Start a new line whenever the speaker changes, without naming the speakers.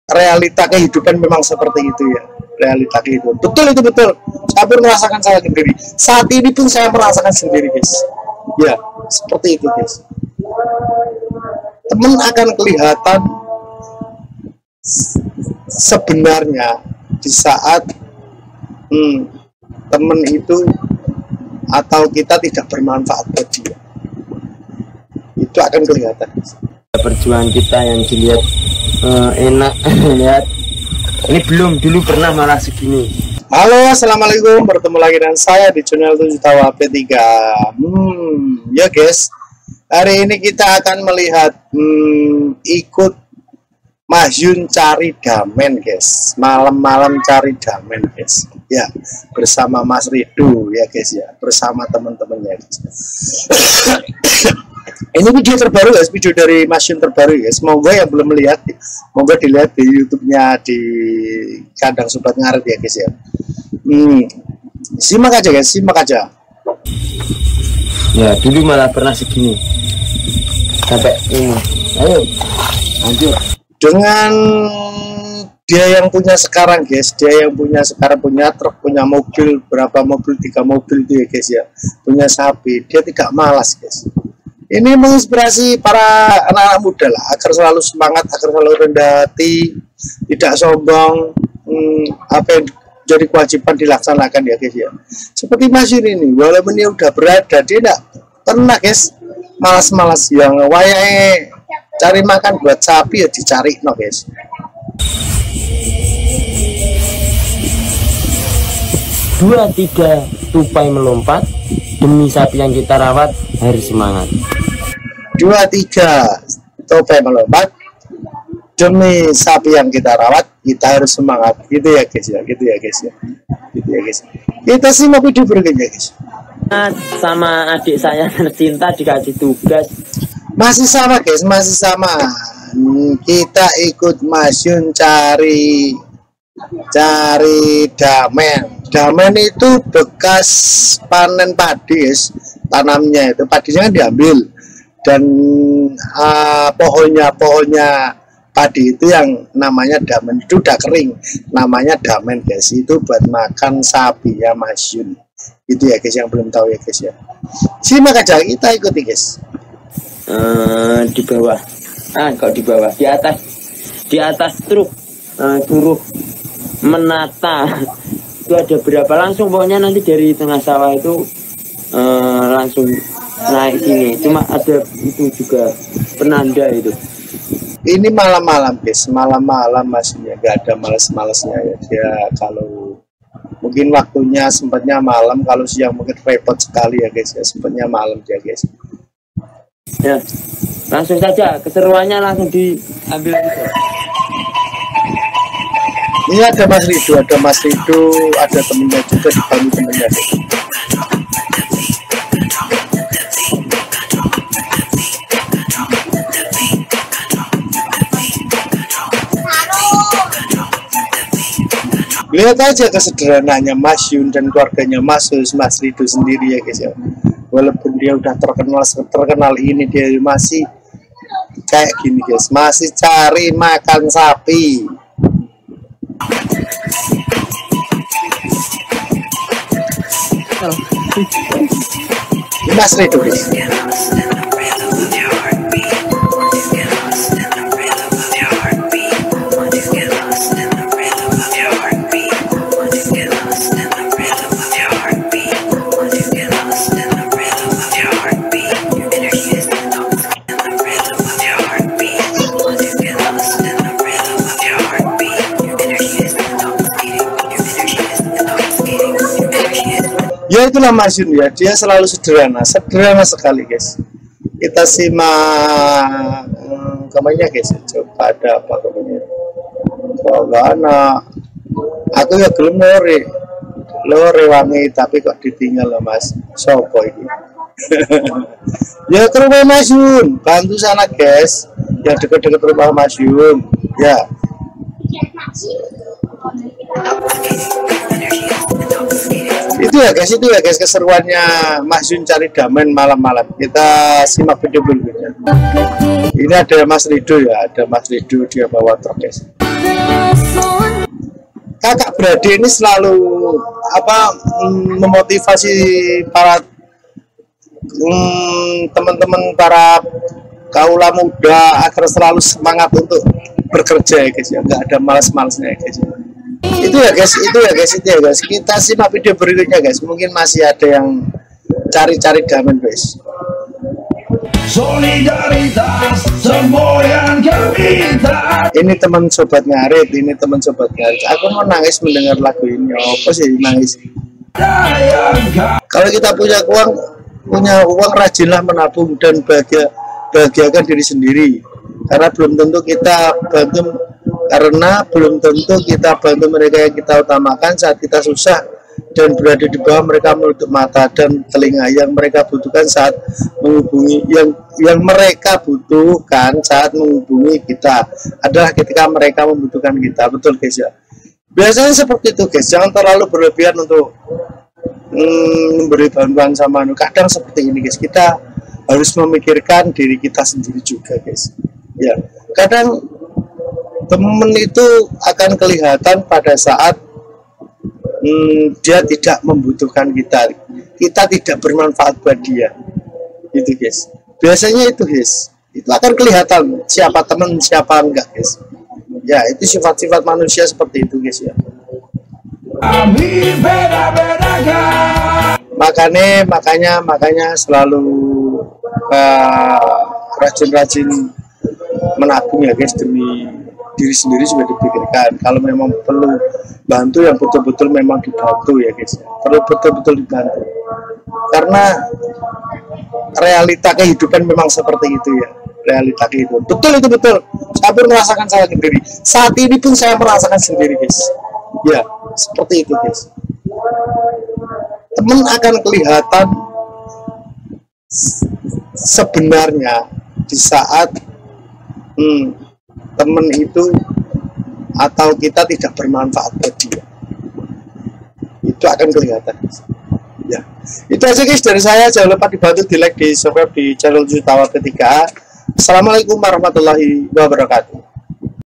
realita kehidupan memang seperti itu ya, realita kehidupan. Betul, itu betul, saya pun merasakan saya sendiri, saat ini pun saya merasakan sendiri guys ya, seperti itu guys. Teman akan kelihatan sebenarnya di saat teman itu atau kita tidak bermanfaat buat dia, itu akan kelihatan.
Perjuangan kita yang dilihat enak lihat ini belum, dulu pernah malah segini.
Halo, assalamualaikum, bertemu lagi dengan saya di channel 7 Tawa P3. Ya guys, hari ini kita akan melihat ikut Mahyun cari damen guys, malam-malam cari damen guys ya, bersama Mas Rido ya guys ya, bersama teman-temannya guys. Ini video terbaru guys, video dari Mahyun terbaru guys. Semoga yang belum melihat, semoga dilihat di YouTube-nya di kandang sobat ngaret ya guys ya. Simak aja guys, simak aja.
Ya dulu malah pernah segini sampai ini. Ayo lanjut.
Dengan dia yang punya sekarang guys, dia yang punya sekarang, punya truk, punya mobil, berapa mobil, 3 mobil itu ya guys ya, punya sapi, dia tidak malas guys. Ini menginspirasi para anak-anak muda lah, agar selalu semangat, agar selalu rendah hati, tidak sombong, apa yang jadi kewajiban dilaksanakan ya guys ya. Seperti Mahyun ini, walaupun dia udah berada, dia tidak pernah guys malas-malas, yang wayahe cari makan buat sapi ya dicari no guys.
Dua tiga tupai melompat demi sapi yang kita rawat, harus semangat.
2, 3 tupai melompat demi sapi yang kita rawat, kita harus semangat, gitu ya guys ya, gitu ya guys ya, gitu ya guys. Kita simak video berikutnya guys.
Sama adik saya tercinta dikasih tugas.
Masih sama guys, masih sama. Kita ikut Mahyun cari damen. Damen itu bekas panen padi guys, tanamnya itu, padinya kan diambil, dan pohonnya padi itu yang namanya damen itu udah kering, namanya damen guys, itu buat makan sapi ya Mahyun. Itu ya guys yang belum tahu ya guys ya. Simak aja, kita ikuti guys.
Di bawah, kok di bawah, di atas truk, suruh menata itu ada berapa, langsung pokoknya nanti dari tengah sawah itu langsung naik sini. Cuma ada itu juga penanda itu.
Ini malam-malam guys, malam-malam maksudnya, gak ada males-malesnya ya. Dia kalau mungkin waktunya sempatnya malam, kalau siang mungkin repot sekali ya guys ya, sempatnya malam dia guys.
Ya, langsung saja keseruannya langsung diambil itu.
Ini ada Mas Rido, ada temennya juga, dibantu temennya. Lihat aja kesederhananya Mahyun dan keluarganya Mas Rido sendiri ya guys ya. Walaupun dia udah terkenal ini, dia masih kayak gini guys, masih cari makan sapi. Ini Mas Rido guys. Ya itulah Mahyun ya, dia selalu sederhana sekali guys. Kita simak komennya guys, coba ada apa komennya. Bagaimana? Aku ya gelem lore wangi, tapi kok ditinggal loh Mas. Sopo ini? Ya ke rumah Mahyun, bantu sana guys, yang dekat-dekat rumah Mahyun. Ya. Itu ya guys keseruannya Mahyun cari damen malam-malam. Kita simak video berikutnya. Ini ada Mas Rido ya, ada Mas Rido, dia bawa truk guys. Kakak beradik ini selalu memotivasi para teman-teman, para kaula muda agar selalu semangat untuk bekerja ya guys ya, nggak ada malas-malasnya ya guys. Itu ya guys. Kita simak video berikutnya guys, mungkin masih ada yang cari-cari gamen guys.
Solidaritas semua yang kita.
Ini teman sobat ngarit, aku mau nangis mendengar lagu ini. Apa sih nangis? Kalau kita punya uang, rajinlah menabung dan bahagiakan diri sendiri. Karena belum tentu kita bantu mereka yang kita utamakan saat kita susah dan berada di bawah mereka menutup mata dan telinga. Yang mereka butuhkan saat menghubungi mereka butuhkan saat menghubungi kita adalah ketika mereka membutuhkan kita. Betul guys ya, biasanya seperti itu guys. Jangan terlalu berlebihan untuk memberi bantuan sama kadang seperti ini guys. Kita harus memikirkan diri kita sendiri juga guys ya. Kadang temen itu akan kelihatan pada saat dia tidak membutuhkan kita tidak bermanfaat buat dia, itu guys. Biasanya itu guys, itu akan kelihatan siapa teman siapa enggak guys ya. Itu sifat-sifat manusia seperti itu guys ya. Makanya selalu rajin-rajin menabung ya guys, demi diri sendiri juga dipikirkan. Kalau memang perlu bantu yang betul-betul memang dibantu ya guys, perlu betul-betul dibantu, karena realita kehidupan memang seperti itu ya. Realita kehidupan betul, itu betul. Saya pun merasakan saya sendiri, saat ini pun saya merasakan sendiri guys ya, seperti itu guys. Teman akan kelihatan sebenarnya di saat teman itu atau kita tidak bermanfaat buat dia, itu akan kelihatan ya. Itu aja guys dari saya. Jangan lupa dibantu di like, di subscribe di channel Jutawan P3A. Assalamualaikum warahmatullahi wabarakatuh.